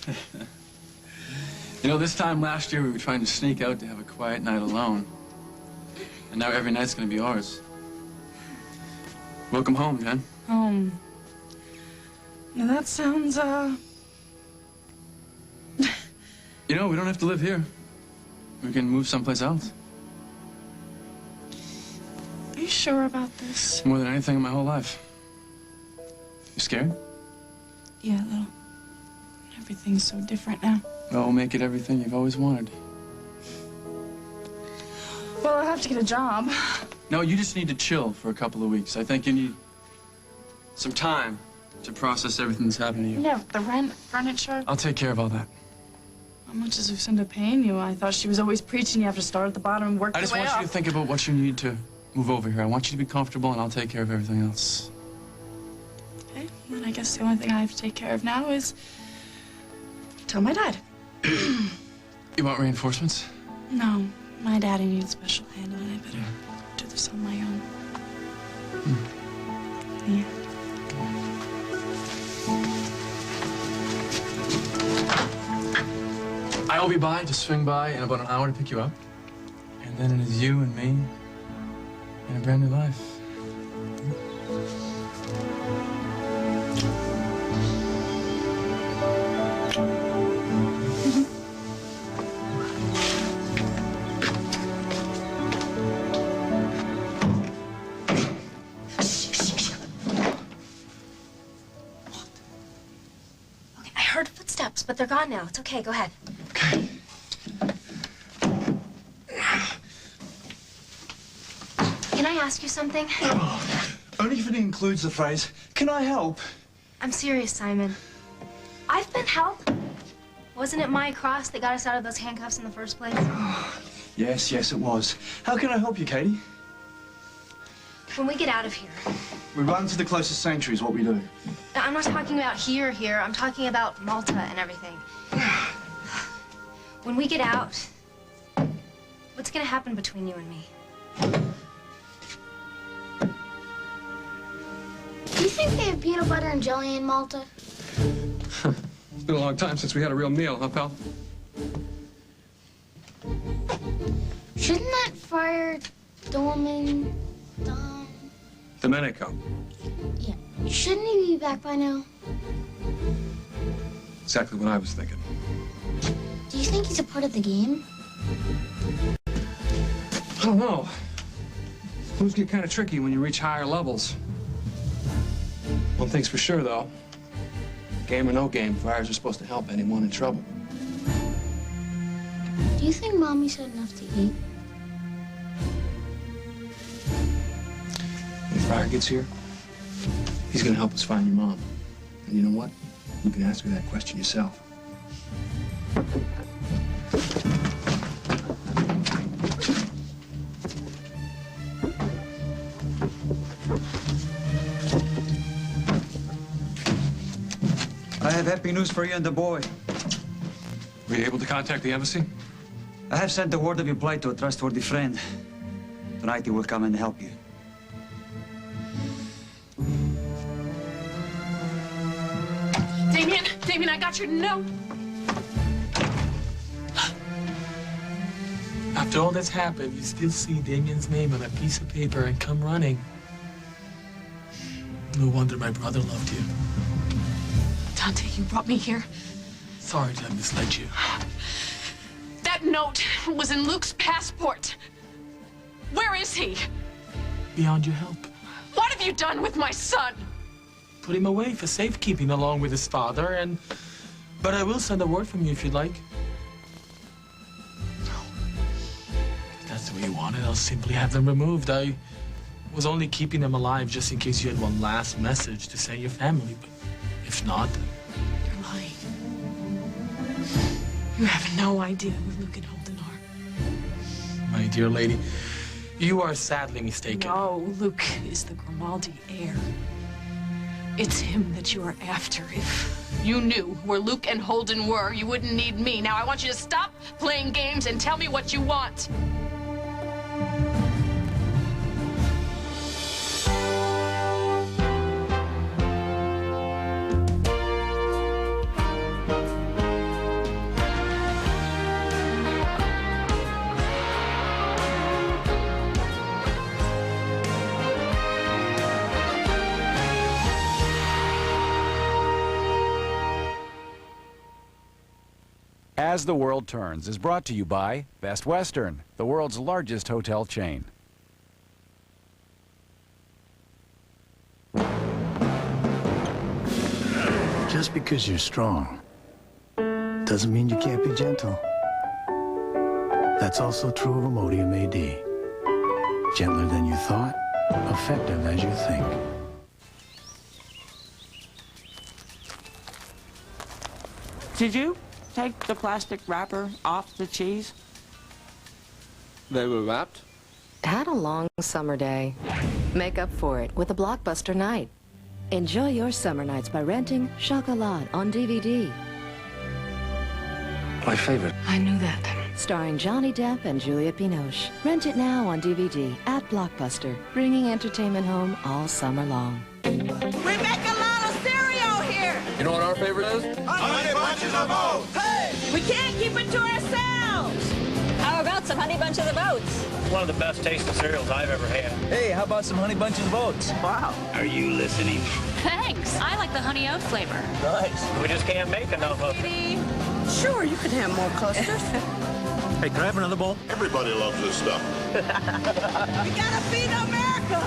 You know, this time last year we were trying to sneak out to have a quiet night alone. And now every night's gonna be ours. Welcome home, Jen. Home. Now that sounds, You know, we don't have to live here. We can move someplace else. Are you sure about this? More than anything in my whole life. You scared? Yeah, a little. Everything's so different now. Well, we'll make it everything you've always wanted. Well, I'll have to get a job. No, you just need to chill for a couple of weeks. I think you need some time to process everything that's happened to you. Yeah, the rent, furniture. I'll take care of all that. How much is Lucinda paying you? I thought she was always preaching you have to start at the bottom and work your way up. I just want you to think about what you need to move over here. I want you to be comfortable, and I'll take care of everything else. Okay, then I guess the only thing I have to take care of now is tell my dad. You want reinforcements? No, my daddy needs special handling. I better do this on my own. Yeah. I'll be by, just swing by in about an hour to pick you up. And then it is you and me in a brand new life. Okay, I heard footsteps, but they're gone now. It's okay, go ahead. Okay. Can I ask you something? Oh, only if it includes the phrase, "Can I help?" I'm serious, Simon. I've been help. Wasn't it my cross that got us out of those handcuffs in the first place? Yes, yes, it was. How can I help you, Katie? When we get out of here, We run to the closest sanctuary is what we do. I'm not talking about here. I'm talking about Malta and everything. When we get out, what's gonna happen between you and me? Do you think they have peanut butter and jelly in Malta? It's been a long time since we had a real meal, huh, pal? Shouldn't that friar Domenico. Yeah. Shouldn't he be back by now? Exactly what I was thinking. Do you think he's a part of the game? I don't know. Moves get kind of tricky when you reach higher levels. One thing's for sure, though. Game or no game, friars are supposed to help anyone in trouble. Do you think Mommy's had enough to eat? When Friar gets here, he's gonna help us find your mom. And you know what? You can ask her that question yourself. I have happy news for you and the boy. Were you able to contact the embassy? I have sent the word of your plight to a trustworthy friend. Tonight he will come and help you. Damien, I got your note. After all that's happened, you still see Damien's name on a piece of paper and come running. No wonder my brother loved you. Dante, you brought me here. Sorry to have misled you. That note was in Luke's passport. Where is he? Beyond your help. What have you done with my son? Put him away for safekeeping along with his father, but I will send a word from you if you'd like. If that's the way you want it, I'll simply have them removed. I was only keeping them alive just in case you had one last message to send your family, but if not... You're lying. You have no idea who Luke and Holden are. My dear lady, you are sadly mistaken. No, Luke is the Grimaldi heir. It's him that you are after. If you knew where Luke and Holden were, you wouldn't need me. Now I want you to stop playing games and tell me what you want. As the World Turns is brought to you by Best Western, the world's largest hotel chain. Just because you're strong doesn't mean you can't be gentle. That's also true of Imodium AD. Gentler than you thought, effective as you think. Did you take the plastic wrapper off the cheese? They were wrapped? Had a long summer day. Make up for it with a blockbuster night. Enjoy your summer nights by renting Chocolat on DVD. My favorite. I knew that. Starring Johnny Depp and Julia Binoche. Rent it now on DVD at Blockbuster, bringing entertainment home all summer long. We make a lot of cereal here! You know what our favorite is? Honey Bunches of Oats! Hey! We can't keep it to ourselves! How about some Honey Bunches of Oats? One of the best tasting cereals I've ever had. Hey, how about some Honey Bunches of Oats? Wow. Are you listening? Thanks. I like the honey oat flavor. Nice. We just can't make enough of it. Sure, you can have more clusters. Hey, can I have another bowl? Everybody loves this stuff. We gotta feed America!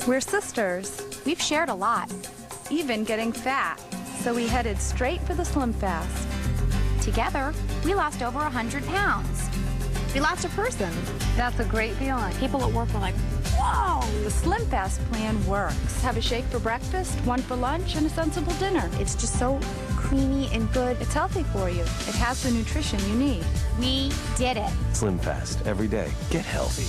We're sisters. We've shared a lot, even getting fat. So we headed straight for the Slim Fast. Together, we lost over 100 pounds. We lost a person. That's a great feeling. People at work were like, whoa! The Slim Fast plan works. Have a shake for breakfast, one for lunch, and a sensible dinner. It's just so creamy and good. It's healthy for you. It has the nutrition you need. We did it. Slim Fast, every day. Get healthy.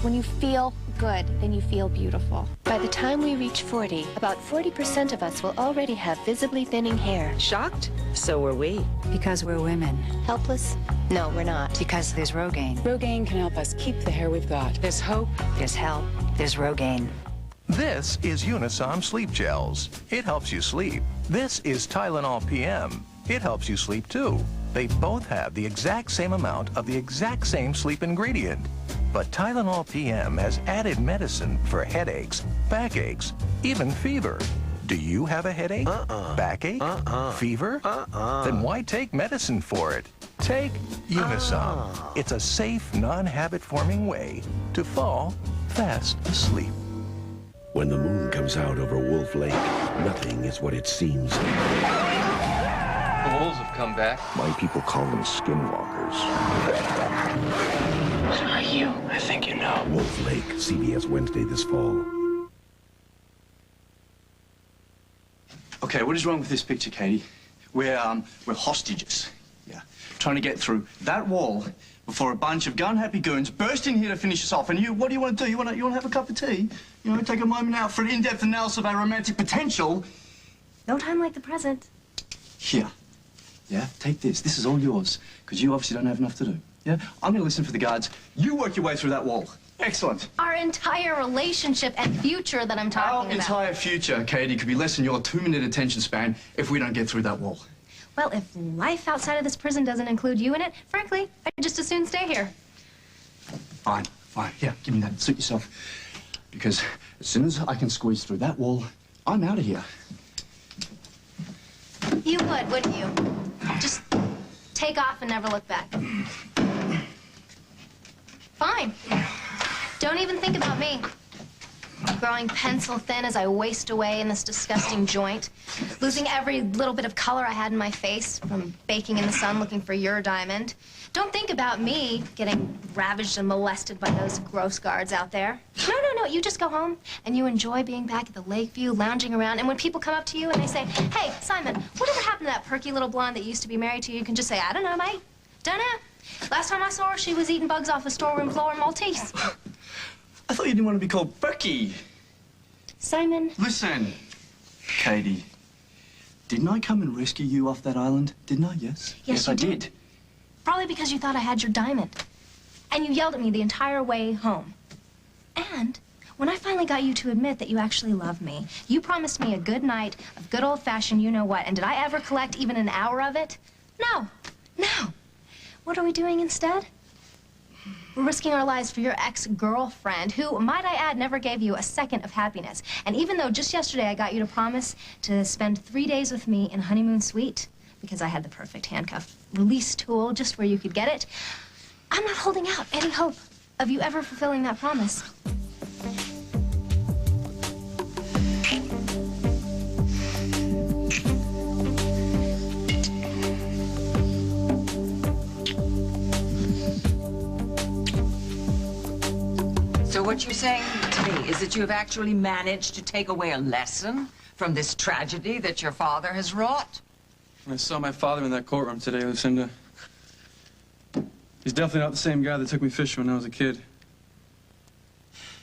When you feel good, then you feel beautiful. By the time we reach 40, about 40% of us will already have visibly thinning hair. Shocked? So were we. Because we're women. Helpless? No, we're not. Because there's Rogaine. Rogaine can help us keep the hair we've got. There's hope. There's help. There's Rogaine. This is Unisom Sleep Gels. It helps you sleep. This is Tylenol PM. It helps you sleep too. They both have the exact same amount of the exact same sleep ingredient. But Tylenol PM has added medicine for headaches, backaches, even fever. Do you have a headache? Backache? Fever? Then why take medicine for it? Take Unisom. It's a safe, non-habit-forming way to fall fast asleep. When the moon comes out over Wolf Lake, nothing is what it seems. The wolves have come back. My people call them skinwalkers. It's not you. I think you know. Wolf Lake, CBS Wednesday this fall. Okay, what is wrong with this picture, Katie? We're hostages. Yeah. Trying to get through that wall before a bunch of gun-happy goons burst in here to finish us off. And you, what do you want to do? You want to have a cup of tea? You know, take a moment out for an in-depth analysis of our romantic potential. No time like the present. Here. Yeah, take this. This is all yours, because you obviously don't have enough to do. Yeah? I'm going to listen for the guards. You work your way through that wall. Excellent. Our entire relationship and future that I'm talking about. Our entire future, Katie, could be less than your 2-minute attention span if we don't get through that wall. Well, if life outside of this prison doesn't include you in it, frankly, I'd just as soon stay here. Fine, fine. Here, give me that. Suit yourself. Because as soon as I can squeeze through that wall, I'm out of here. You would, wouldn't you? Just take off and never look back. Fine. Don't even think about me. Growing pencil thin as I waste away in this disgusting joint. Losing every little bit of color I had in my face from baking in the sun looking for your diamond. Don't think about me getting ravaged and molested by those gross guards out there. No, no, no. You just go home and you enjoy being back at the Lakeview, lounging around. And when people come up to you and they say, hey, Simon, whatever happened to that perky little blonde that used to be married to you? You can just say, I don't know, mate. Don't know. Last time I saw her, she was eating bugs off a storeroom floor in Maltese. I thought you didn't want to be called Perky. Simon. Listen, Katie. Didn't I come and rescue you off that island? Didn't I? Yes. Yes, I did. Probably because you thought I had your diamond. And you yelled at me the entire way home. And when I finally got you to admit that you actually love me, you promised me a good night of good old-fashioned you-know-what. And did I ever collect even an hour of it? No. No. What are we doing instead? We're risking our lives for your ex-girlfriend, who, might I add, never gave you a second of happiness. And even though just yesterday I got you to promise to spend 3 days with me in a honeymoon suite, because I had the perfect handcuff release tool just where you could get it. I'm not holding out any hope of you ever fulfilling that promise. So what you're saying to me is that you have actually managed to take away a lesson from this tragedy that your father has wrought? I saw my father in that courtroom today, Lucinda. He's definitely not the same guy that took me fishing when I was a kid.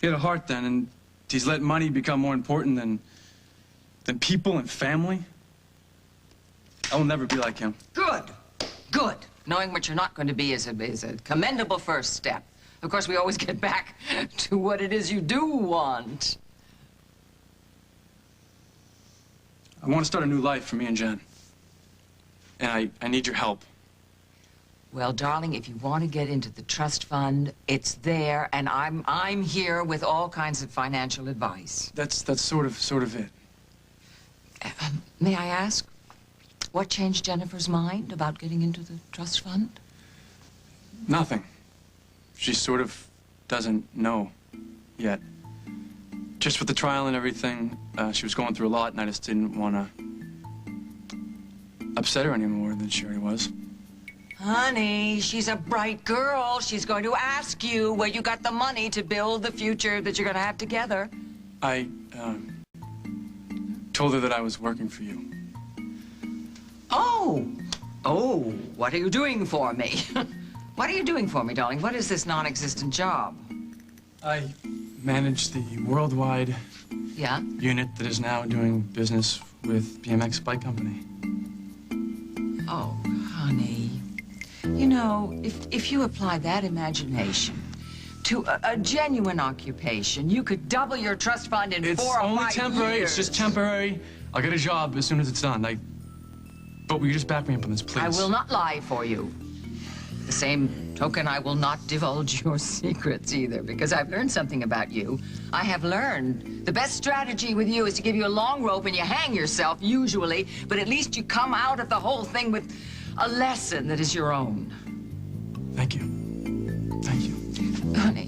He had a heart then, and he's let money become more important than people and family. I will never be like him. Good. Good. Knowing what you're not going to be is a commendable first step. Of course, we always get back to what it is you do want. I want to start a new life for me and Jen. And I need your help. Well, darling, if you want to get into the trust fund, it's there, and I'm here with all kinds of financial advice. That's sort of it. May I ask, what changed Jennifer's mind about getting into the trust fund? Nothing. She sort of doesn't know yet. Just with the trial and everything, she was going through a lot, and I just didn't want to upset her any more than she already was. Honey, she's a bright girl. She's going to ask you where you got the money to build the future that you're going to have together. I told her that I was working for you. Oh, what are you doing for me? What are you doing for me, darling? What is this non-existent job? I manage the worldwide unit that is now doing business with BMX Bike Company. Oh, honey. You know, if you apply that imagination to a genuine occupation, you could double your trust fund in 4 or 5 years. It's only temporary. It's just temporary. I'll get a job as soon as it's done. But will you just back me up on this, please? I will not lie for you. The same token, I will not divulge your secrets either, because I've learned something about you. I have learned the best strategy with you is to give you a long rope and you hang yourself, usually, but at least you come out of the whole thing with a lesson that is your own. Thank you. Thank you. Honey,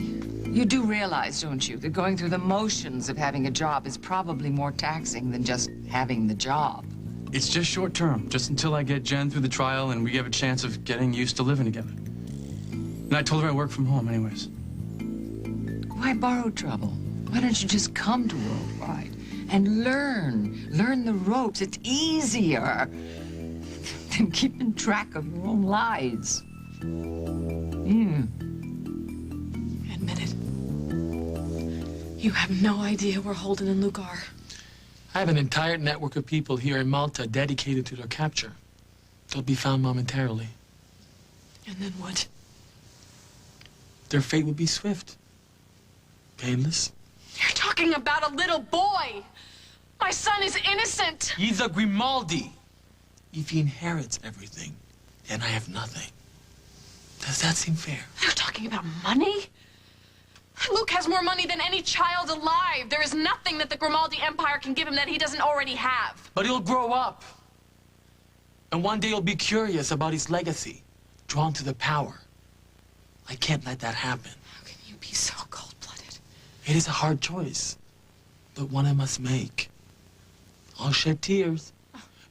you do realize, don't you, that going through the motions of having a job is probably more taxing than just having the job. It's just short term, just until I get Jen through the trial and we have a chance of getting used to living together. And I told her I work from home anyways. Why borrow trouble? Why don't you just come to Worldwide and learn the ropes? It's easier than keeping track of your own lies. Admit it. You have no idea where Holden and Luke are. I have an entire network of people here in Malta dedicated to their capture. They'll be found momentarily. And then what? Their fate will be swift. Painless. You're talking about a little boy! My son is innocent! He's a Grimaldi. If he inherits everything, then I have nothing. Does that seem fair? You're talking about money? Luke has more money than any child alive. There is nothing that the Grimaldi Empire can give him that he doesn't already have. But he'll grow up. And one day he'll be curious about his legacy, drawn to the power. I can't let that happen. How can you be so cold-blooded? It is a hard choice, but one I must make. I'll shed tears,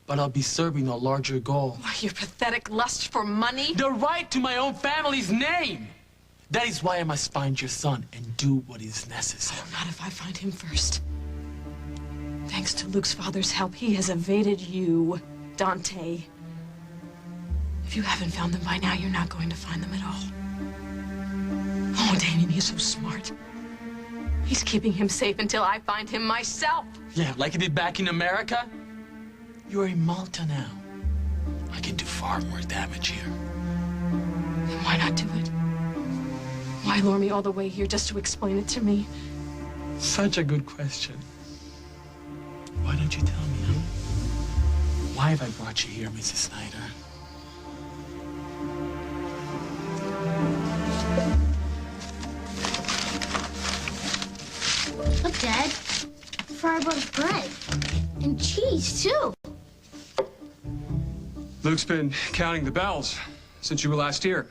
but I'll be serving a larger goal. Why, your pathetic lust for money? The right to my own family's name! That is why I must find your son and do what is necessary. Oh, not if I find him first. Thanks to Luke's father's help, he has evaded you, Dante. If you haven't found them by now, you're not going to find them at all. Oh, Damien, he's so smart. He's keeping him safe until I find him myself. Yeah, like he did back in America. You're in Malta now. I can do far more damage here. Then why not do it? Why lure me all the way here just to explain it to me? Such a good question. Why don't you tell me, huh? Why have I brought you here, Mrs. Snyder? Look, Dad. Friar brought us bread. And cheese, too. Luke's been counting the bells since you were last here.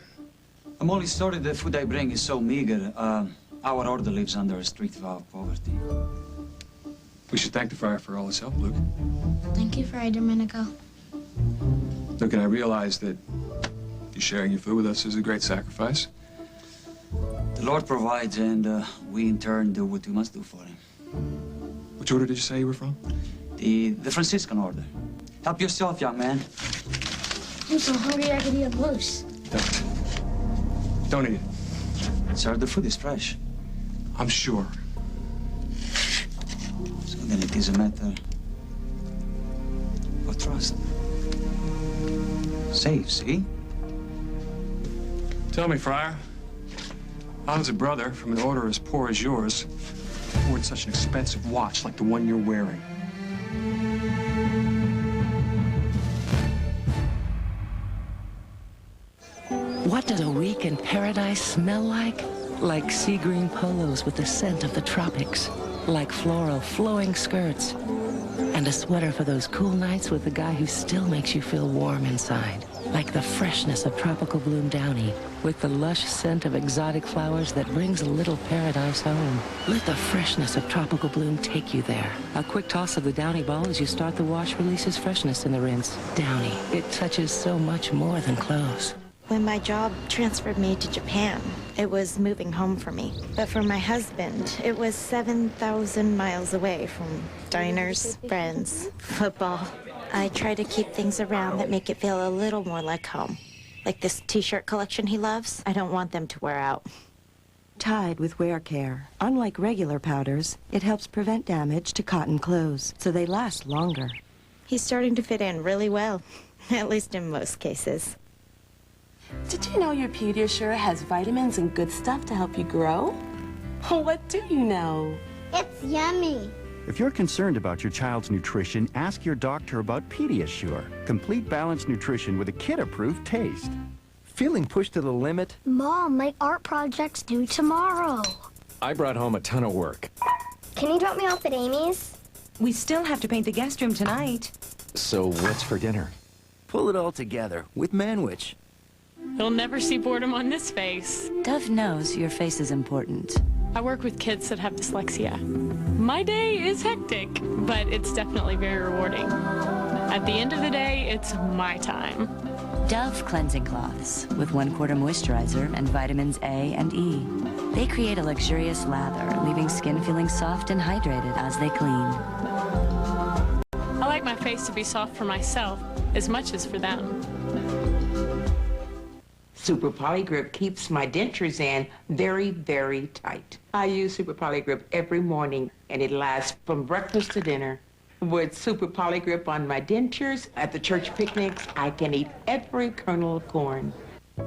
I'm only sorry the food I bring is so meager. Our order lives under a strict vow of poverty. We should thank the friar for all his help, Luke. Thank you, Friar Domenico. Luke, and I realize that you sharing your food with us is a great sacrifice. The Lord provides, and we in turn do what we must do for him. Which order did you say you were from? The Franciscan order. Help yourself, young man. I'm so hungry I could eat a moose. Don't eat it. Sir, the food is fresh. I'm sure. So then it is a matter of trust. Safe, see? Tell me, friar, how does a brother from an order as poor as yours afford such an expensive watch like the one you're wearing? What does a week in paradise smell like? Like sea green polos with the scent of the tropics. Like floral, flowing skirts. And a sweater for those cool nights with the guy who still makes you feel warm inside. Like the freshness of tropical bloom downy, with the lush scent of exotic flowers that brings a little paradise home. Let the freshness of tropical bloom take you there. A quick toss of the downy ball as you start the wash releases freshness in the rinse. Downy, it touches so much more than clothes. When my job transferred me to Japan, it was moving home for me. But for my husband, it was 7,000 miles away from diners, friends, football. I try to keep things around that make it feel a little more like home. Like this t-shirt collection he loves, I don't want them to wear out. Tide with wear care. Unlike regular powders, it helps prevent damage to cotton clothes, so they last longer. He's starting to fit in really well, at least in most cases. Did you know your Pediasure has vitamins and good stuff to help you grow? What do you know? It's yummy. If you're concerned about your child's nutrition, ask your doctor about Pediasure. Complete balanced nutrition with a kid-approved taste. Feeling pushed to the limit? Mom, my art project's due tomorrow. I brought home a ton of work. Can you drop me off at Amy's? We still have to paint the guest room tonight. So what's for dinner? Pull it all together with Manwich. He'll never see boredom on this face. Dove knows your face is important. I work with kids that have dyslexia. My day is hectic, but it's definitely very rewarding. At the end of the day, it's my time. Dove cleansing cloths with 1/4 moisturizer and vitamins A and E. They create a luxurious lather, leaving skin feeling soft and hydrated as they clean. I like my face to be soft for myself as much as for them. Super Polygrip keeps my dentures in very, very tight. I use Super Polygrip every morning, and it lasts from breakfast to dinner. With Super Polygrip on my dentures, at the church picnics, I can eat every kernel of corn.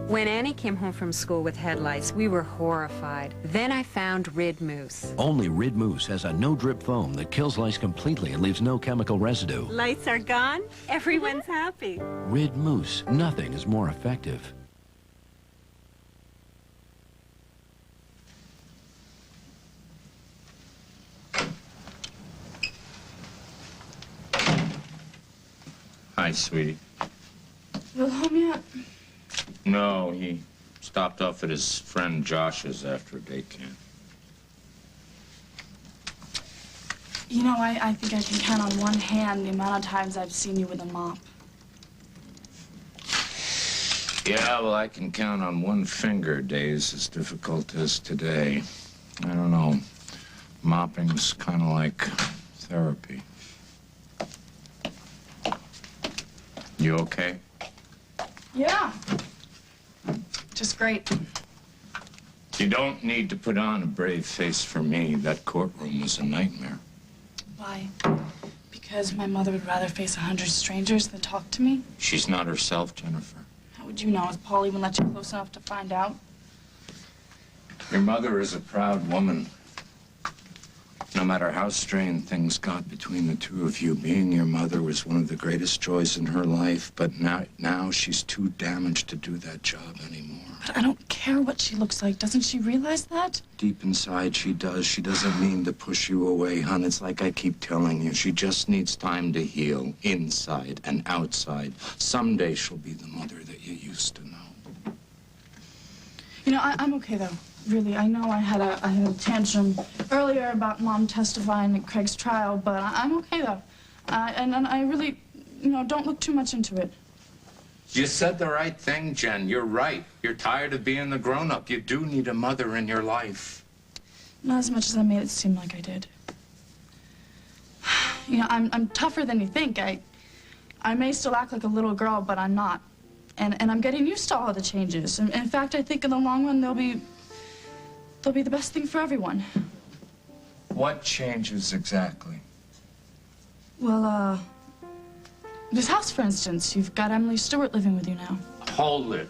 When Annie came home from school with head lice, we were horrified. Then I found Rid Mousse. Only Rid Mousse has a no-drip foam that kills lice completely and leaves no chemical residue. Lights are gone. Everyone's happy. Rid Mousse. Nothing is more effective. Hi, sweetie. You home yet? No, he stopped off at his friend Josh's after a day camp. You know, I think I can count on one hand the amount of times I've seen you with a mop. Yeah, well, I can count on one finger days as difficult as today. I don't know. Mopping's kind of like therapy. You okay? Yeah. Just great. You don't need to put on a brave face for me. That courtroom was a nightmare. Why? Because my mother would rather face 100 strangers than talk to me? She's not herself, Jennifer. How would you know if Paul even let you close enough to find out? Your mother is a proud woman. No matter how strained things got between the two of you, being your mother was one of the greatest joys in her life, but now she's too damaged to do that job anymore. But I don't care what she looks like. Doesn't she realize that? Deep inside, she does. She doesn't mean to push you away, hon. It's like I keep telling you. She just needs time to heal, inside and outside. Someday she'll be the mother that you used to know. You know, I'm okay, though. Really, I know I had a tantrum earlier about Mom testifying at Craig's trial, but I'm okay, though. And I really, you know, don't look too much into it. You said the right thing, Jen. You're right. You're tired of being the grown-up. You do need a mother in your life. Not as much as I made it seem like I did. You know, I'm tougher than you think. I may still act like a little girl, but I'm not. And I'm getting used to all of the changes. In fact, I think in the long run, they'll be the best thing for everyone. What changes exactly? Well, this house, for instance. You've got Emily Stewart living with you now. Hold it.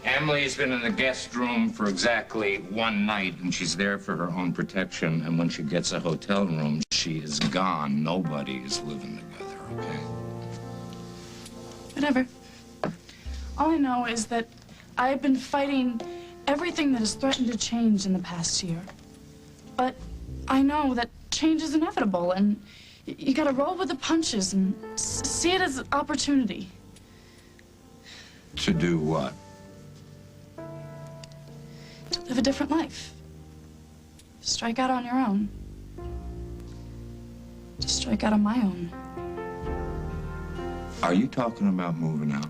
Emily's been in the guest room for exactly one night, and she's there for her own protection. And when she gets a hotel room, she is gone. Nobody is living together, okay? Whatever. All I know is that I've been fighting everything that has threatened to change in the past year. But I know that change is inevitable, and you gotta roll with the punches and see it as an opportunity. To do what? To live a different life. Strike out on your own. To strike out on my own. Are you talking about moving out?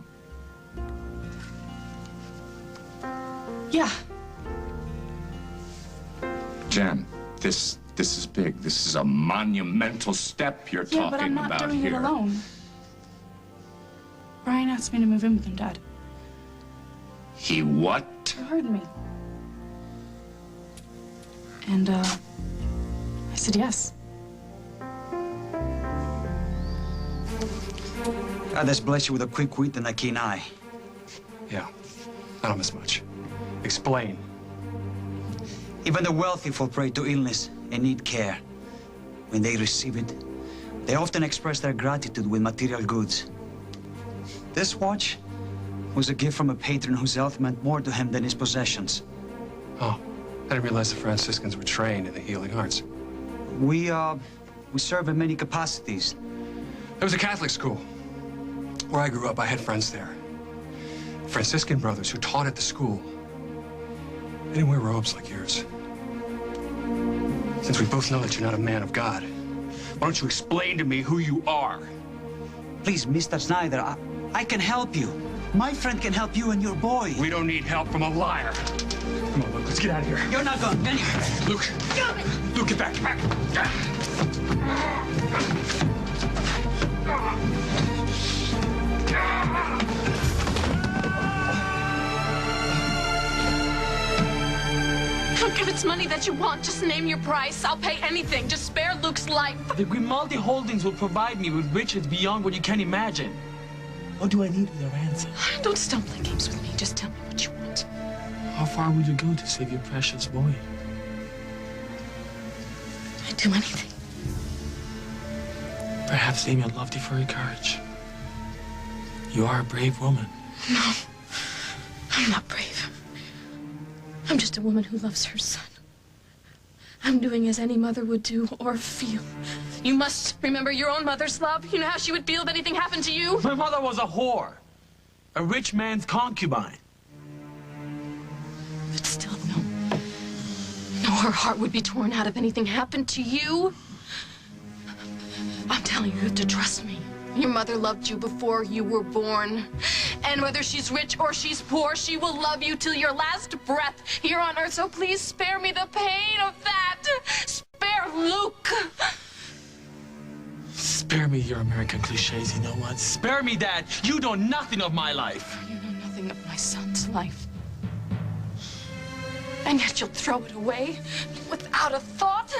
Yeah. Jen, this is big. This is a monumental step you're talking about here. Yeah, but I'm not doing it alone. Brian asked me to move in with him, Dad. He what? You heard me. And, I said yes. God has blessed you with a quick wit and a keen eye. Yeah, I don't miss much. Explain. Even the wealthy fall prey to illness and need care. When they receive it, they often express their gratitude with material goods. This watch was a gift from a patron whose health meant more to him than his possessions. Oh, I didn't realize the Franciscans were trained in the healing arts. We serve in many capacities. It was a Catholic school. Where I grew up, I had friends there. Franciscan brothers who taught at the school. They didn't wear robes like yours. Since we both know that you're not a man of God, why don't you explain to me who you are? Please, Mr. Snyder, I can help you. My friend can help you and your boy. We don't need help from a liar. Come on, Luke, let's get out of here. You're not going anywhere. Luke, Luke, get back, get back. Look, if it's money that you want, just name your price. I'll pay anything. Just spare Luke's life. The Grimaldi Holdings will provide me with riches beyond what you can imagine. What do I need with a ransom? Don't stop playing games with me. Just tell me what you want. How far would you go to save your precious boy? I'd do anything. Perhaps Damien loved you for your courage. You are a brave woman. No, I'm not brave. I'm just a woman who loves her son. I'm doing as any mother would do or feel. You must remember your own mother's love. You know how she would feel if anything happened to you? My mother was a whore. A rich man's concubine. But still, no. No, her heart would be torn out if anything happened to you. I'm telling you, you have to trust me. Your mother loved you before you were born. And whether she's rich or she's poor, she will love you till your last breath here on earth. So please spare me the pain of that. Spare Luke. Spare me your American cliches, you know what? Spare me that. You know nothing of my life. You know nothing of my son's life. And yet you'll throw it away without a thought.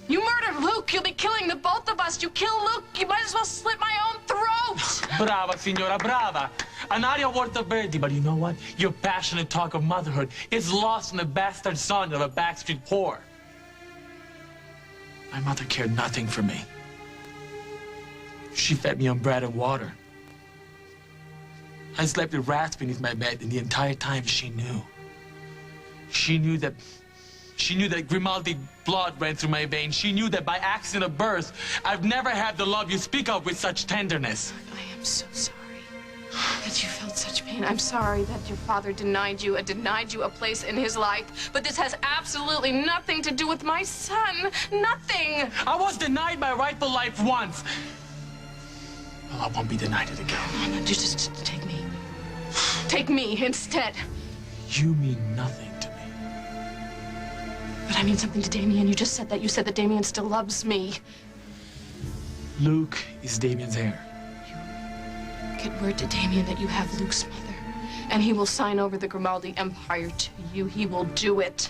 You murdered Luke. You'll be killing the both of us. You kill Luke, you might as well slit my own throat. Brava, signora, brava. An aria volta verde, but you know what? Your passionate talk of motherhood is lost in the bastard son of a backstreet whore. My mother cared nothing for me. She fed me on bread and water. I slept with rats beneath my bed, and the entire time she knew. She knew that Grimaldi blood ran through my veins. She knew that by accident of birth, I've never had the love you speak of with such tenderness. I am so sorry that you felt such pain. I'm sorry that your father denied you a place in his life. But this has absolutely nothing to do with my son. Nothing. I was denied my rightful life once. Well, I won't be denied it again. No, just take me. Take me instead. You mean nothing to me. But I mean something to Damien. You just said that. You said that Damien still loves me. Luke is Damien's heir. Get word to Damien that you have Luke's mother, and he will sign over the Grimaldi Empire to you. He will do it.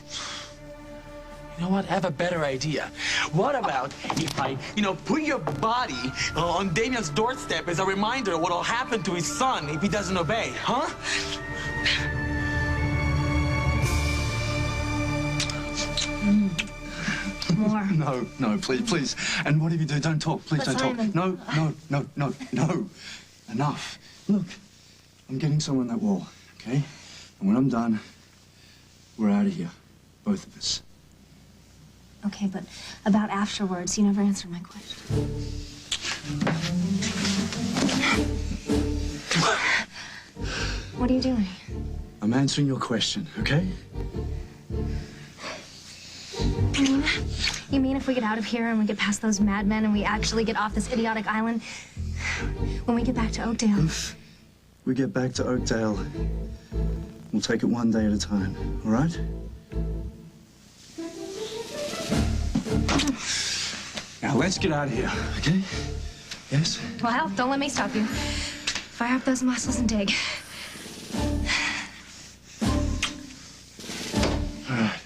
You know what? I have a better idea. What about if I, put your body on Damien's doorstep as a reminder of what will happen to his son if he doesn't obey, huh? More. No, please. And whatever you do, don't talk. Please don't talk. No. Enough. Look, I'm getting someone that wall, okay? And when I'm done, we're out of here. Both of us. Okay, but about afterwards, you never answered my question. What are you doing? I'm answering your question, okay? You mean if we get out of here and we get past those madmen and we actually get off this idiotic island, when we get back to Oakdale? If we get back to Oakdale, we'll take it one day at a time, all right? Now, let's get out of here, okay? Yes? Well, don't let me stop you. Fire up those muscles and dig. All right.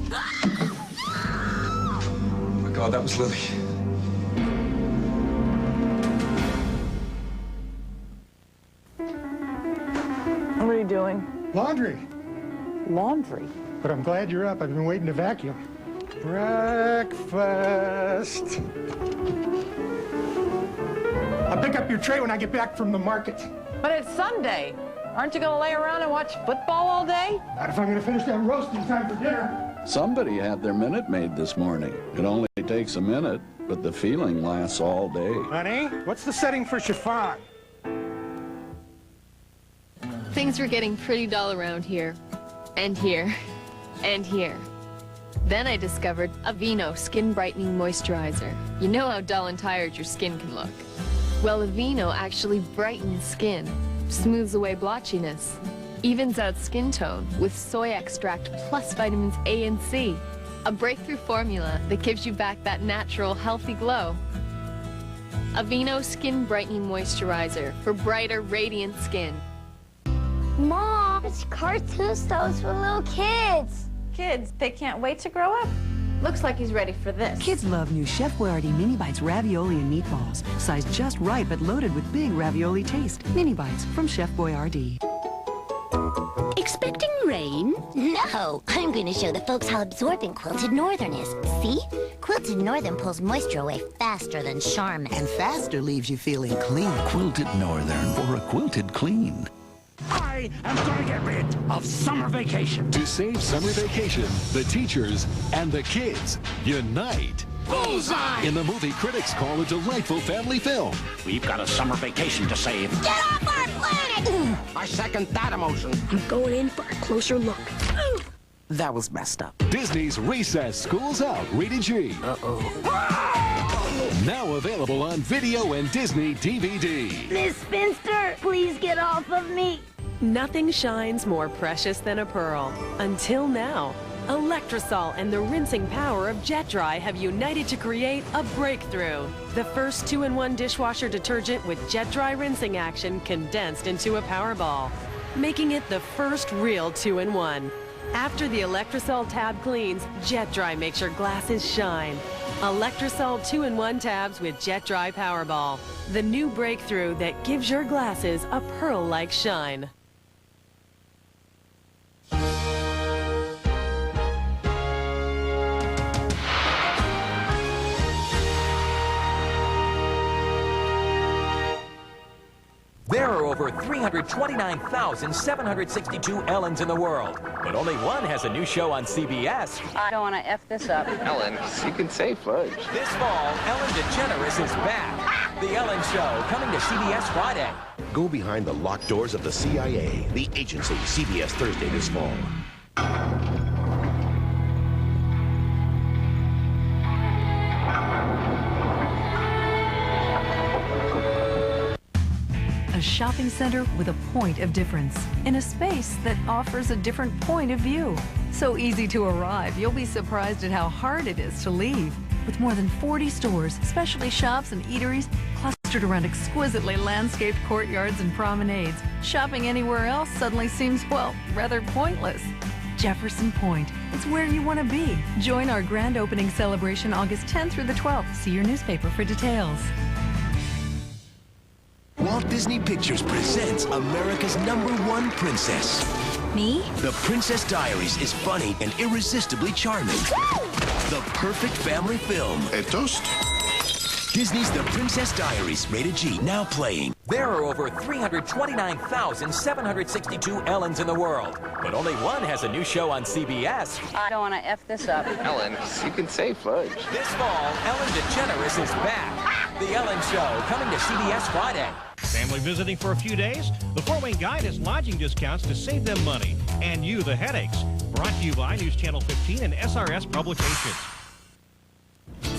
Oh, my God, that was Lily. What are you doing? Laundry. Laundry? But I'm glad you're up. I've been waiting to vacuum. Breakfast. I'll pick up your tray when I get back from the market. But it's Sunday. Aren't you going to lay around and watch football all day? Not if I'm going to finish that roast in time for dinner. Somebody had their minute maid this morning. It only takes a minute, but the feeling lasts all day. Honey, what's the setting for chiffon? Things were getting pretty dull around here. And here. And here. Then I discovered Aveeno Skin Brightening Moisturizer. You know how dull and tired your skin can look. Well, Aveeno actually brightens skin, smooths away blotchiness, evens out skin tone with soy extract plus vitamins A and C. A breakthrough formula that gives you back that natural, healthy glow. Aveeno Skin Brightening Moisturizer for brighter, radiant skin. Mom, it's cartoon stars for little kids. Kids, they can't wait to grow up. Looks like he's ready for this. Kids love new Chef Boyardee Mini Bites ravioli and meatballs. Sized just right, but loaded with big ravioli taste. Mini Bites from Chef Boyardee. Expecting rain? No, I'm going to show the folks how absorbent Quilted Northern is. See? Quilted Northern pulls moisture away faster than Charmin. And faster leaves you feeling clean. Quilted Northern for a quilted clean. I am going to get rid of summer vacation. To save summer vacation, the teachers and the kids unite. Bullseye! In the movie critics call a delightful family film. We've got a summer vacation to save. Get off our planet! I second that emotion. I'm going in for a closer look. That was messed up. Disney's Recess School's Out, rated G. Uh-oh. Now available on video and Disney DVD. Miss Spinster, please get off of me. Nothing shines more precious than a pearl. Until now. Electrosol and the rinsing power of Jet Dry have united to create a breakthrough. The first 2-in-1 dishwasher detergent with Jet Dry rinsing action condensed into a power ball, making it the first real 2-in-1. After the Electrosol tab cleans, Jet Dry makes your glasses shine. Electrosol 2-in-1 tabs with Jet Dry Powerball. The new breakthrough that gives your glasses a pearl-like shine. over 329,762 Ellens in the world, but only one has a new show on CBS. I don't want to F this up. Ellen, you can say fudge. This fall, Ellen DeGeneres is back. The Ellen Show, coming to CBS Friday. Go behind the locked doors of the CIA, the agency, CBS Thursday this fall. A shopping center with a point of difference in a space that offers a different point of view. So easy to arrive, you'll be surprised at how hard it is to leave. With more than 40 stores, specialty shops, and eateries clustered around exquisitely landscaped courtyards and promenades, shopping anywhere else suddenly seems, well, rather pointless. Jefferson Point. It's where you want to be. Join our grand opening celebration August 10th through the 12th. See your newspaper for details. Walt Disney Pictures presents America's #1 princess. Me? The Princess Diaries is funny and irresistibly charming. The perfect family film. A toast? Disney's The Princess Diaries, rated G, now playing. There are over 329,762 Ellens in the world, but only one has a new show on CBS. I don't want to F this up. Ellen, you can say fudge. This fall, Ellen DeGeneres is back. The Ellen Show, coming to CBS Friday. Family visiting for a few days? The Fort Wayne Guide has lodging discounts to save them money and you the headaches. Brought to you by News Channel 15 and SRS Publications.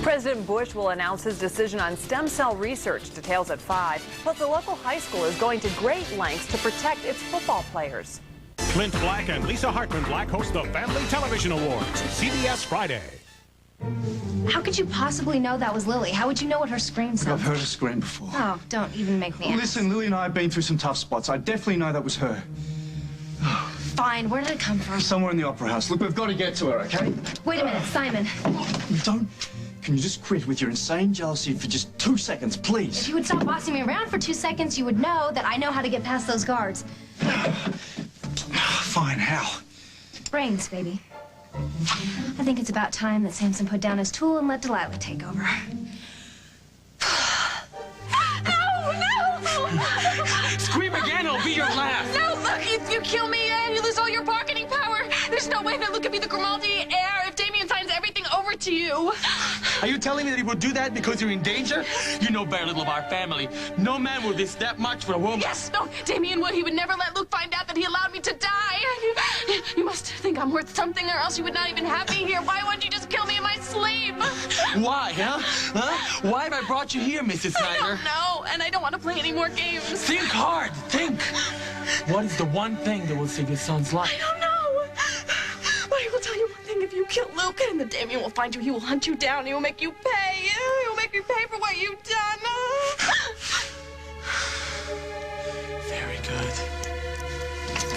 President Bush will announce his decision on stem cell research. Details at 5. Plus, the local high school is going to great lengths to protect its football players. Clint Black and Lisa Hartman Black host the Family Television Awards. CBS Friday. How could you possibly know that was Lily? How would you know what her scream sounded? I've heard her scream before. Oh, don't even make me ask. Listen, Lily and I have been through some tough spots. I definitely know that was her. Fine, where did it come from? Somewhere in the Opera House. Look, we've got to get to her, okay? Wait a minute, Simon. Can you just quit with your insane jealousy for just 2 seconds, please? If you would stop bossing me around for 2 seconds, you would know that I know how to get past those guards. Fine, how? Brains, baby. I think it's about time that Samson put down his tool and let Delilah take over. Scream again, it'll be your last. No, look, if you kill me, you lose all your bargaining power. There's no way that Luke could be the Grimaldi heir if Damien signs everything over to you. Are you telling me that he would do that because you're in danger? You know very little of our family. No man would risk that much for a woman. Yes, no, Damien would. He would never let Luke find out that he allowed me to die. You must think I'm worth something, or else you would not even have me here. Why wouldn't you just kill me in my sleep? Why, huh? Why have I brought you here, Mrs. Snyder? I don't know, and I don't want to play any more games. Think hard. Think. What is the one thing that will save your son's life? I don't know. But I will tell you one thing. If you kill Luke, and the Damien will find you, he will hunt you down. He will make you pay. He will make you pay for what you've done. Very good.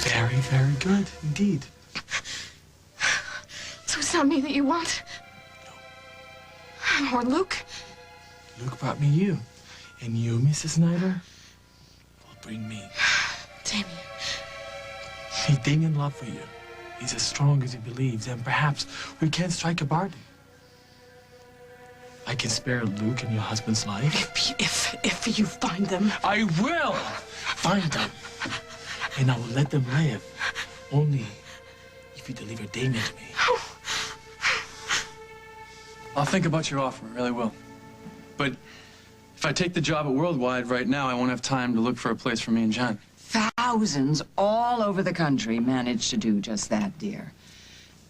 Very, very good indeed. So it's not me that you want? No. Or Luke? Luke brought me you. And you, Mrs. Snyder, will bring me. Damien. Hey, Damien love for you. He's as strong as he believes, and perhaps we can strike a bargain. I can spare Luke and your husband's life. If you find them. I will find them. And I will let them live. Only if you deliver Damien to me. I'll think about your offer, I really will. But if I take the job at Worldwide right now, I won't have time to look for a place for me and Jen. Thousands all over the country manage to do just that, dear.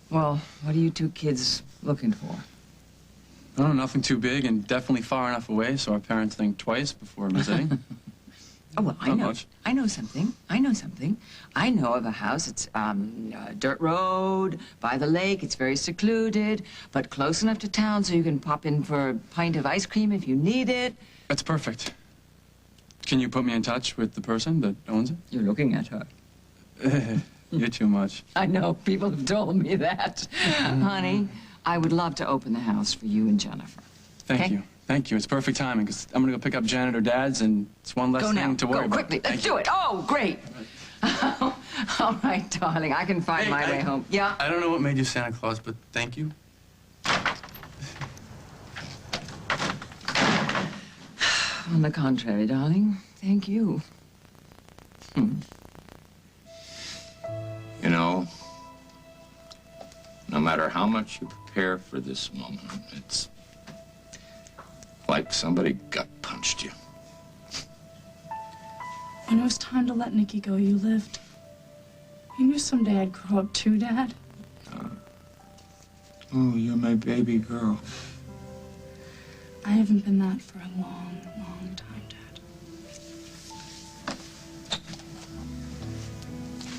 Well, what are you two kids looking for? Oh, nothing too big and definitely far enough away so our parents think twice before visiting. Oh, well, I Not know. much. I know something. I know something. I know of a house. It's a dirt road by the lake. It's very secluded, but close enough to town so you can pop in for a pint of ice cream if you need it. That's perfect. Can you put me in touch with the person that owns it? You're looking at her. You're too much. I know. People have told me that. Honey, I would love to open the house for you and Jennifer. Thank Okay? you. Thank you. It's perfect timing because I'm going to go pick up Jen at her dad's and it's one less Go thing now. to worry Go quickly. about. Let's do it. Oh, great. All right, darling. I can find my way home. Yeah? I don't know what made you Santa Claus, but thank you. On the contrary, darling. Thank you. You know, no matter how much you prepare for this moment, it's like somebody gut punched you. When it was time to let Nikki go, you lived. You knew someday I'd grow up too, Dad. Oh, you're my baby girl. I haven't been that for a long, long time,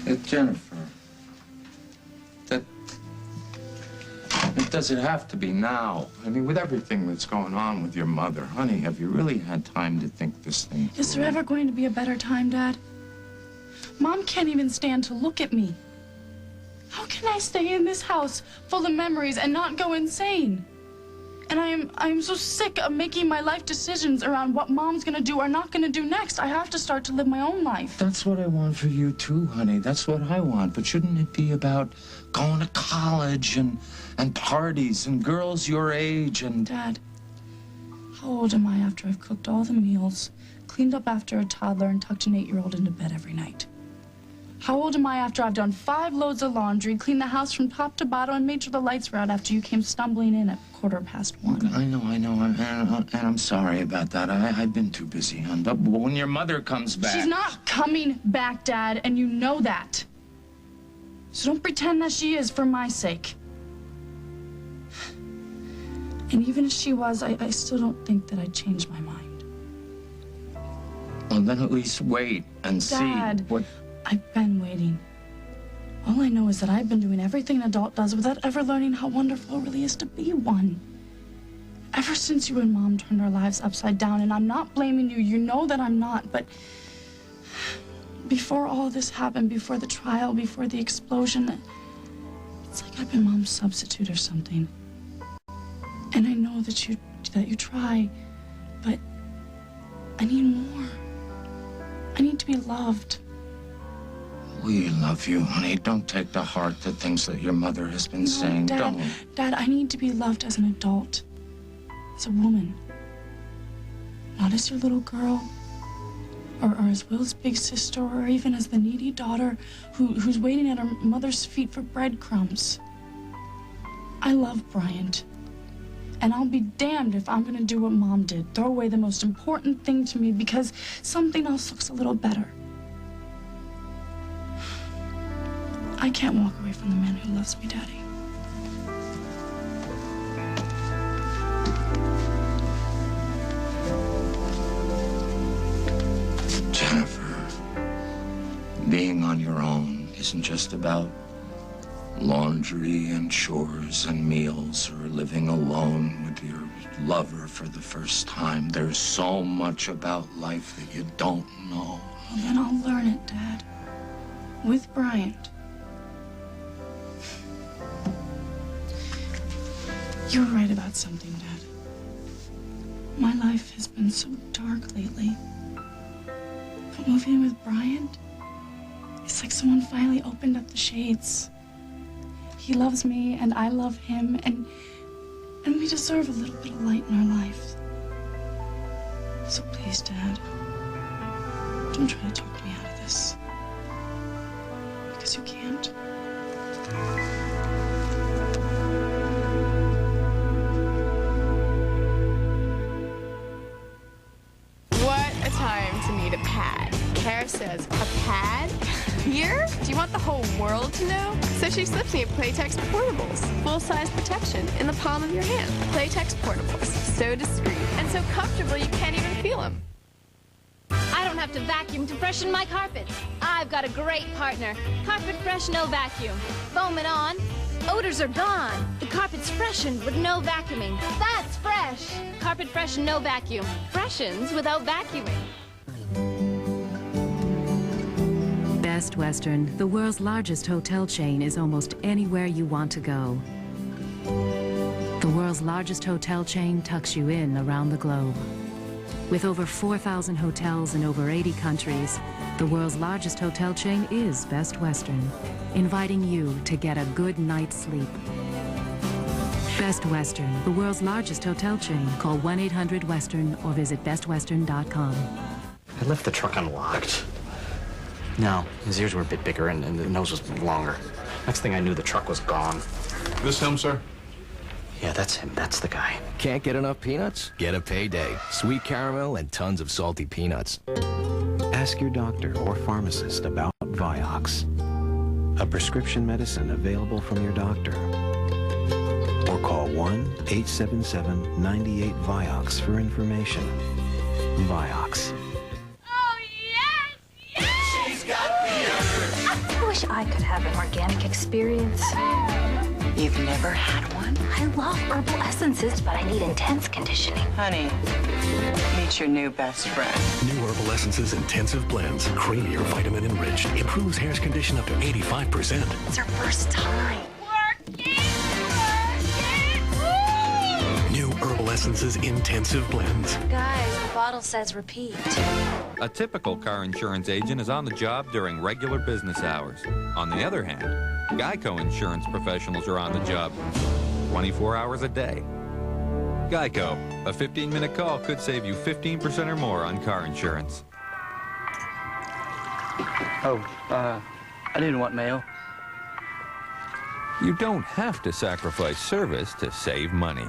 Dad. Jennifer, does it have to be now? I mean, with everything that's going on with your mother, honey, have you really had time to think this thing through? Is there ever going to be a better time, Dad? Mom can't even stand to look at me. How can I stay in this house full of memories and not go insane? And I am so sick of making my life decisions around what Mom's gonna do or not gonna do next. I have to start to live my own life. That's what I want for you too, honey. That's what I want. But shouldn't it be about going to college and parties and girls your age and... Dad, how old am I after I've cooked all the meals, cleaned up after a toddler, and tucked an 8-year-old into bed every night? How old am I after I've done 5 loads of laundry, cleaned the house from top to bottom, and made sure the lights were out after you came stumbling in at 1:15? I know, and I'm sorry about that. I've been too busy, hon. But when your mother comes back... She's not coming back, Dad, and you know that. So don't pretend that she is for my sake. And even if she was, I still don't think that I'd change my mind. Well, then at least wait and Dad, see what... I've been waiting. All I know is that I've been doing everything an adult does without ever learning how wonderful it really is to be one. Ever since you and Mom turned our lives upside down, and I'm not blaming you, you know that I'm not, but before all this happened, before the trial, before the explosion, it's like I've been Mom's substitute or something. And I know that you try, but I need more. I need to be loved. We love you, honey. Don't take to heart the things that your mother has been saying. Dad, Don't. Dad, I need to be loved as an adult, as a woman. Not as your little girl, or as Will's big sister, or even as the needy daughter who's waiting at her mother's feet for breadcrumbs. I love Bryant, and I'll be damned if I'm gonna do what Mom did, throw away the most important thing to me because something else looks a little better. I can't walk away from the man who loves me, Daddy. Jennifer, being on your own isn't just about laundry and chores and meals or living alone with your lover for the first time. There's so much about life that you don't know. Well, then I'll learn it, Dad. With Bryant. You're right about something, Dad. My life has been so dark lately. But moving in with Bryant, it's like someone finally opened up the shades. He loves me, and I love him, and we deserve a little bit of light in our life. So please, Dad, don't try to talk me out of this. Because you can't. What a time to need a pad. Kara says, a pad? Here? Do you want the whole world to know? So she slips me a Playtex Portables. Full-size protection in the palm of your hand. Playtex Portables. So discreet and so comfortable you can't even feel them. I don't have to vacuum to freshen my carpets. I've got a great partner. Carpet Fresh No Vacuum. Foam it on. Odors are gone. The carpet's freshened with no vacuuming. That's fresh. Carpet Fresh No Vacuum. Freshens without vacuuming. Best Western, the world's largest hotel chain, is almost anywhere you want to go. The world's largest hotel chain tucks you in around the globe. With over 4,000 hotels in over 80 countries, the world's largest hotel chain is Best Western, inviting you to get a good night's sleep. Best Western, the world's largest hotel chain. Call 1-800-WESTERN or visit bestwestern.com. I left the truck unlocked. No, his ears were a bit bigger and the nose was longer. Next thing I knew, the truck was gone. This him, sir? Yeah, that's him. That's the guy. Can't get enough peanuts? Get a Payday. Sweet caramel and tons of salty peanuts. Ask your doctor or pharmacist about Vioxx, a prescription medicine available from your doctor. Or call 1-877-98-VIOXX for information. Vioxx. Oh, yes! Yes! She's got the earth. I wish I could have an organic experience. You've never had one? I love herbal essences, but I need intense conditioning. Honey, meet your new best friend. New Herbal Essences Intensive Blends. Creamier, vitamin enriched. Improves hair's condition up to 85%. It's our first time. New Herbal Essences Intensive Blends. Guys, the bottle says repeat. A typical car insurance agent is on the job during regular business hours. On the other hand, Geico insurance professionals are on the job 24 hours a day. Geico, a 15-minute call could save you 15% or more on car insurance. Oh, I didn't want mail. You don't have to sacrifice service to save money.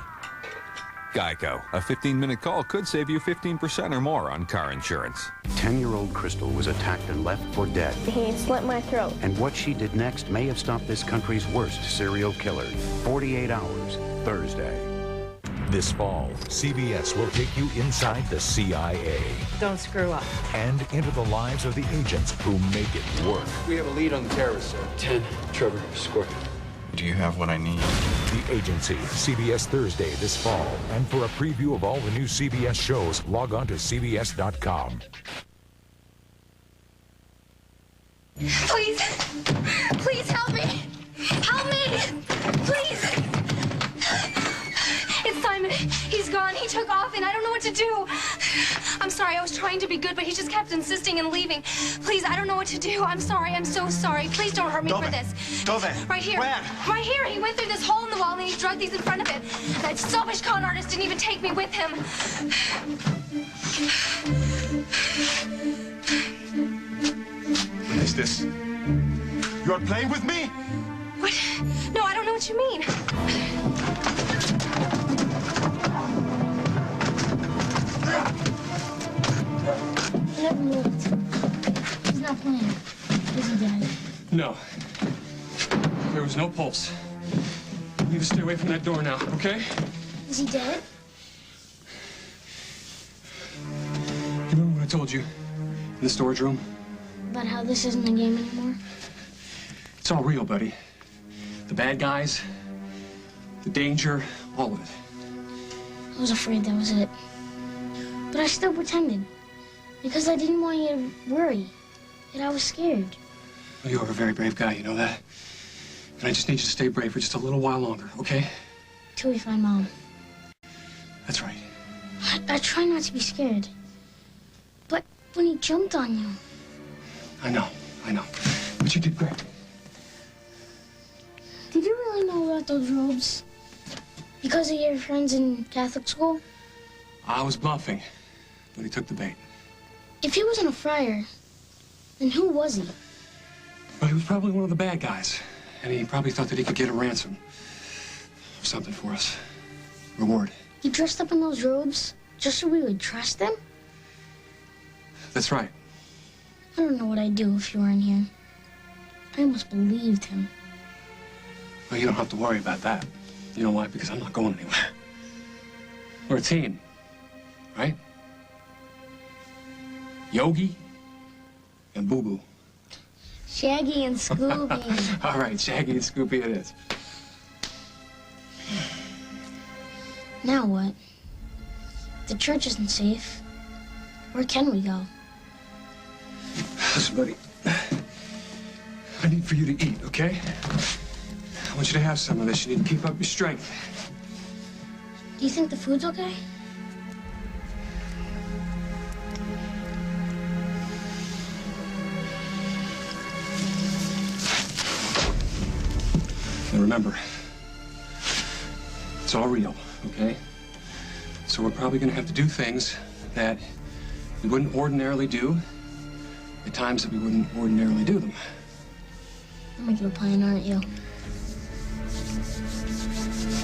Geico, a 15-minute call could save you 15% or more on car insurance. 10-year-old Crystal was attacked and left for dead. He slit my throat. And what she did next may have stopped this country's worst serial killer. 48 Hours, Thursday. This fall, CBS will take you inside the CIA Don't screw up. and into the lives of the agents who make it work. We have a lead on the terrorist, sir. 10, Trevor, score. Do you have what I need? The Agency, CBS Thursday this fall. And for a preview of all the new CBS shows, log on to CBS.com. Please, please help me. Help me, please. It's Simon. He's gone. He took off, and I don't know what to do. I'm sorry. I was trying to be good, but he just kept insisting and leaving. Please, I don't know what to do. I'm sorry. I'm so sorry. Please don't hurt me for this. Dove? Right here. Where? Right here. He went through this hole in the wall, and he drugged these in front of it. That selfish con artist didn't even take me with him. What is this? You're playing with me? What? No, I don't know what you mean. He never moved. He's not playing. Is he, Dad? No. There was no pulse. You need to stay away from that door now, okay? Is he dead? You remember what I told you in the storage room? About how this isn't a game anymore? It's all real, buddy. The bad guys, the danger, all of it. I was afraid that was it. But I still pretended. Because I didn't want you to worry. That I was scared. Well, you're a very brave guy, you know that? And I just need you to stay brave for just a little while longer, okay? Till we find Mom. That's right. I try not to be scared. But when he jumped on you... I know. But you did great. Did you really know about those robes? Because of your friends in Catholic school? I was bluffing, but he took the bait. If he wasn't a friar, then who was he? Well, he was probably one of the bad guys, and he probably thought that he could get a ransom or something for us. Reward. He dressed up in those robes just so we would trust him? That's right. I don't know what I'd do if you weren't here. I almost believed him. Well, you don't have to worry about that. You know why? Because I'm not going anywhere. We're a team, right? Yogi and Boo Boo. Shaggy and Scooby. All right, Shaggy and Scooby it is. Now what? The church isn't safe. Where can we go? Listen, buddy. I need for you to eat, okay? I want you to have some of this. You need to keep up your strength. Do you think the food's okay? And remember, it's all real, okay? So we're probably gonna have to do things that we wouldn't ordinarily do. the times that we wouldn't ordinarily do them. You're making a plan, aren't you?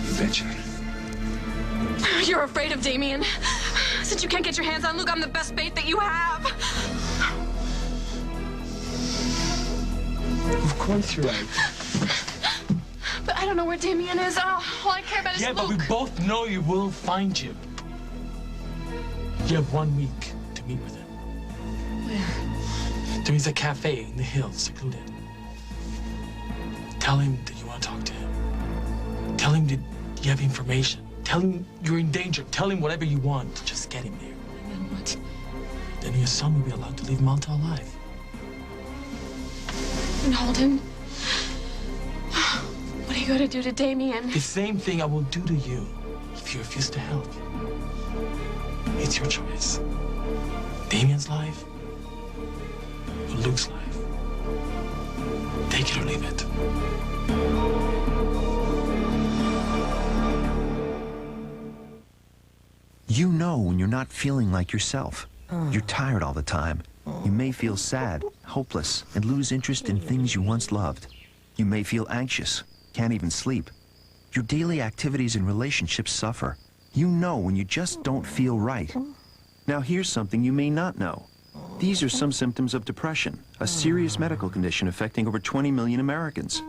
You betcha. You're afraid of Damien. Since you can't get your hands on Luke, I'm the best bait that you have. Of course you're right. But I don't know where Damien is. All I care about is Yeah, Luke. but we both know you will find him. You have 1 week to meet with him. Where? To meet at a cafe in the hills, secluded. Tell him that you want to talk to him. Tell him that you have information. Tell him you're in danger. Tell him whatever you want. Just get him there. And then what? Then your son will be allowed to leave Malta alive. And hold him? What are you going to do to Damien? The same thing I will do to you if you refuse to help. It's your choice. Damien's life or Luke's life. Take it or leave it. You know when you're not feeling like yourself. You're tired all the time. You may feel sad, hopeless, and lose interest in things you once loved. You may feel anxious, can't even sleep. Your daily activities and relationships suffer. You know when you just don't feel right. Now here's something you may not know. These are some symptoms of depression, a serious medical condition affecting over 20 million Americans.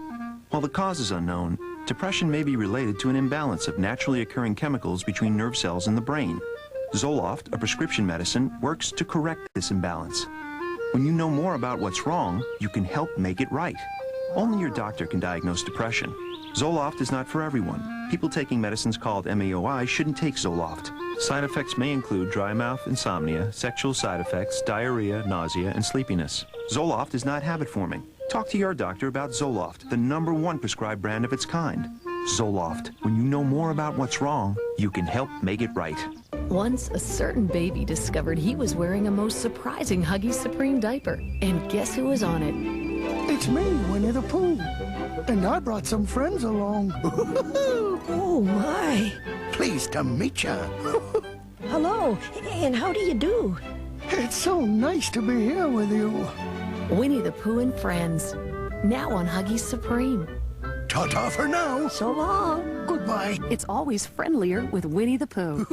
While the cause is unknown, depression may be related to an imbalance of naturally occurring chemicals between nerve cells in the brain. Zoloft, a prescription medicine, works to correct this imbalance. When you know more about what's wrong, you can help make it right. Only your doctor can diagnose depression. Zoloft is not for everyone. People taking medicines called MAOI shouldn't take Zoloft. Side effects may include dry mouth, insomnia, sexual side effects, diarrhea, nausea, and sleepiness. Zoloft is not habit-forming. Talk to your doctor about Zoloft, the #1 prescribed brand of its kind. Zoloft. When you know more about what's wrong, you can help make it right. Once, a certain baby discovered he was wearing a most surprising Huggies Supreme diaper. And guess who was on it? It's me, Winnie the Pooh. And I brought some friends along. Oh, my. Pleased to meet ya. Hello, and how do you do? It's so nice to be here with you. Winnie the Pooh and Friends. Now on Huggies Supreme. Ta-ta for now. So long. Goodbye. It's always friendlier with Winnie the Pooh.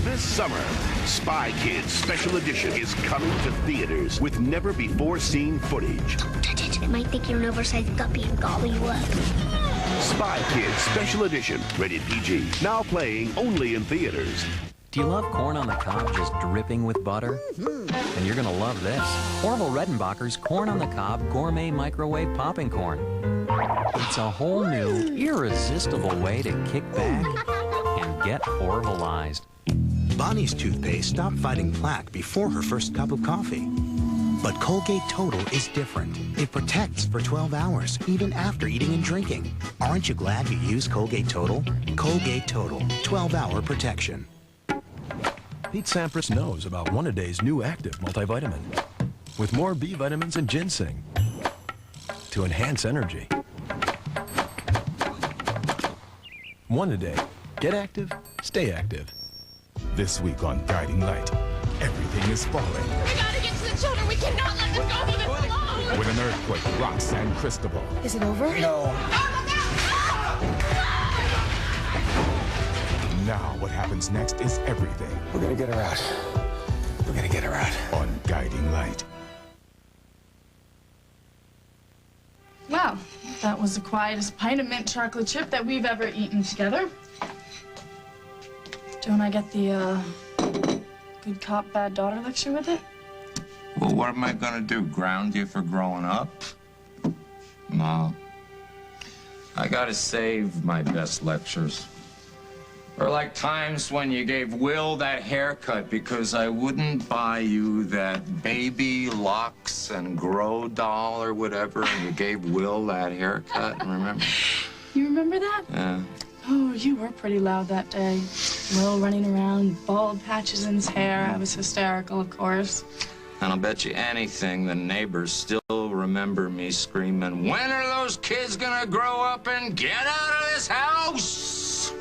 This summer, Spy Kids Special Edition is coming to theaters with never-before-seen footage. Don't touch it. It might think you're an oversized guppy and gobble you up. Spy Kids Special Edition, rated PG, now playing only in theaters. Do you love corn on the cob just dripping with butter? Then you're gonna love this. Orville Redenbacher's Corn on the Cob Gourmet Microwave Popping Corn. It's a whole new, irresistible way to kick back and get Orvilleized. Bonnie's toothpaste stopped fighting plaque before her first cup of coffee. But Colgate Total is different. It protects for 12 hours, even after eating and drinking. Aren't you glad you used Colgate Total? Colgate Total, 12-hour protection. Pete Sampras knows about One-A-Day's new active multivitamin with more B vitamins and ginseng to enhance energy. One-A-Day. Get active, stay active. This week on Guiding Light, everything is falling. We gotta get to the children. We cannot let them go for this alone. When an earthquake rocks San Cristobal. Is it over? No. Now what happens next is everything. We're gonna get her out. We're gonna get her out. On Guiding Light. Wow, that was the quietest pint of mint chocolate chip that we've ever eaten together. Don't I get the, good cop, bad daughter lecture with it? Well, what am I gonna do? Ground you for growing up? No. I gotta save my best lectures. Or like times when you gave Will that haircut because I wouldn't buy you that baby locks and grow doll or whatever, and you gave Will that haircut, remember? You remember that? Yeah. Oh, you were pretty loud that day. Will running around, bald patches in his hair. I was hysterical, of course. And I'll bet you anything the neighbors still remember me screaming, "When are those kids gonna grow up and get out of this house?"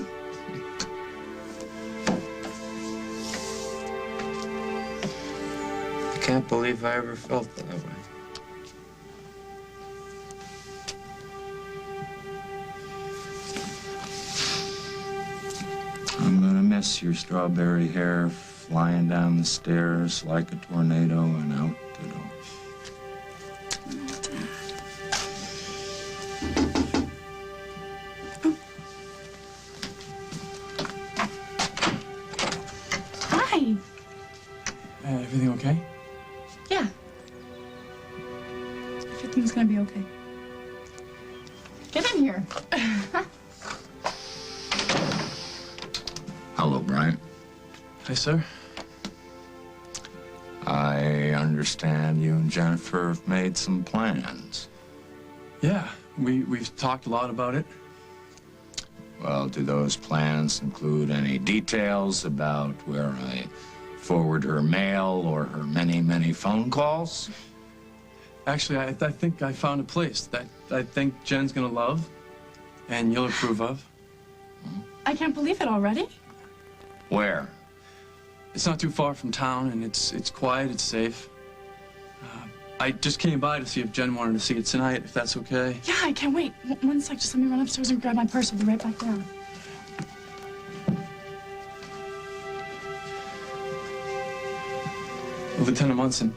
can't believe I ever felt that way. I'm gonna miss your strawberry hair flying down the stairs like a tornado and out the door. Hi. Everything okay? Yeah. Everything's gonna be okay. Get in here. Hello, Brian. Hi, sir. I understand you and Jennifer have made some plans. Yeah, we've talked a lot about it. Well, do those plans include any details about where I forward her mail or her many, many phone calls? Actually, I think I found a place that I think Jen's gonna love and you'll approve of. I can't believe it already. Where? It's not too far from town, and it's quiet, it's safe. I just came by to see if Jen wanted to see it tonight, if that's okay. Yeah, I can't wait. One sec, just let me run upstairs and grab my purse. I'll be right back down. Lieutenant Munson.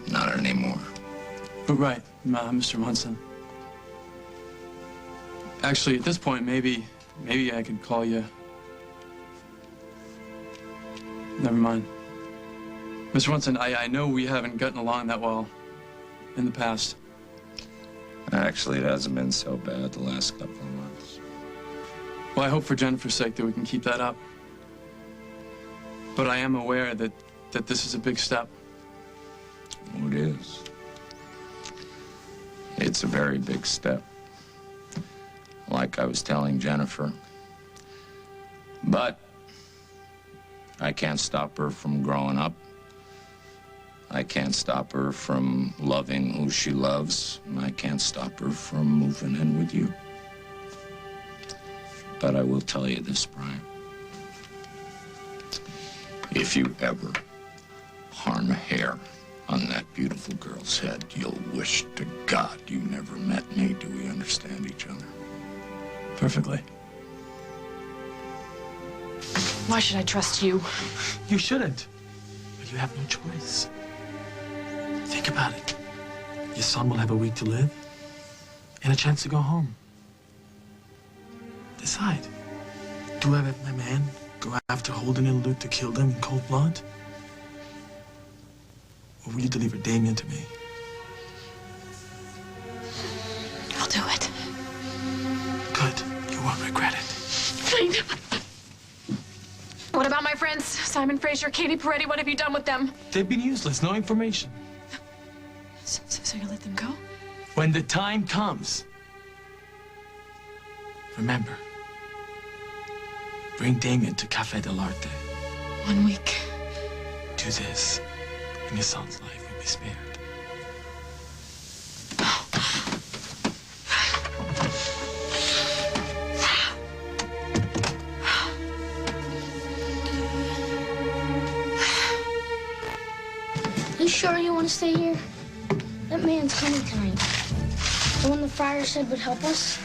Not anymore. But right, Mr. Munson. Actually, at this point, maybe I could call you. Never mind. Mr. Munson, I know we haven't gotten along that well in the past. Actually, it hasn't been so bad the last couple of months. Well, I hope for Jennifer's sake that we can keep that up. But I am aware that this is a big step. Oh, it is. It's a very big step. Like I was telling Jennifer. But I can't stop her from growing up. I can't stop her from loving who she loves. And I can't stop her from moving in with you. But I will tell you this, Brian. If you ever harm a hair on that beautiful girl's head, you'll wish to God you never met me. Do we understand each other? Perfectly. Why should I trust you? You shouldn't. But you have no choice. Think about it. Your son will have a week to live and a chance to go home. Decide. Do I let my man go after Holden and Luke to kill them in cold blood? Or will you deliver Damien to me? I'll do it. Good. You won't regret it. Fine. What about my friends? Simon Fraser, Katie Peretti, what have you done with them? They've been useless. No information. So you let them go? When the time comes, remember, bring Damien to Café del Arte. 1 week. Do this, and your son's life will be spared. You sure you want to stay here? That man's coming tonight. The one the friar said would help us.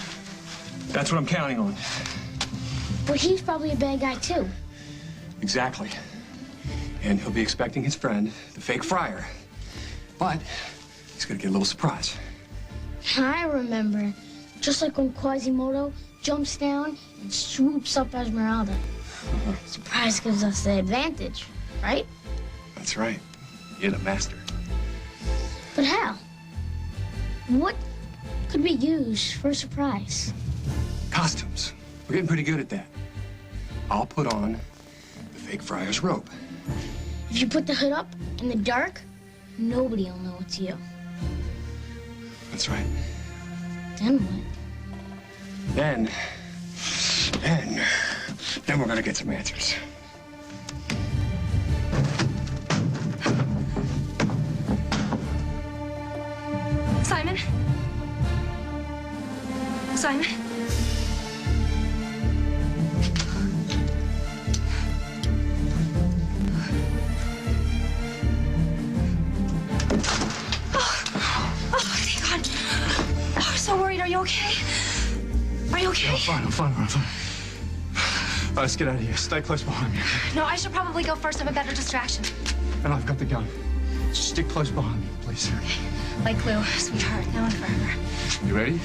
That's what I'm counting on. But he's probably a bad guy, too. Exactly. And he'll be expecting his friend, the fake friar. But he's gonna get a little surprise. I remember. Just like when Quasimodo jumps down and swoops up Esmeralda. Surprise gives us the advantage, right? That's right. You're the master. But how? What could we use for a surprise? Costumes. We're getting pretty good at that. I'll put on the fake friar's robe. If you put the hood up in the dark, nobody will know it's you. That's right. Then what? Then we're gonna get some answers. Simon? Simon? you okay? Are you okay? Yeah, I'm fine. Let's get out of here. Stay close behind me. No, I should probably go first. I'm a better distraction. And I've got the gun. Just stick close behind me, please. Okay. Like glue, sweetheart, now and forever. You ready?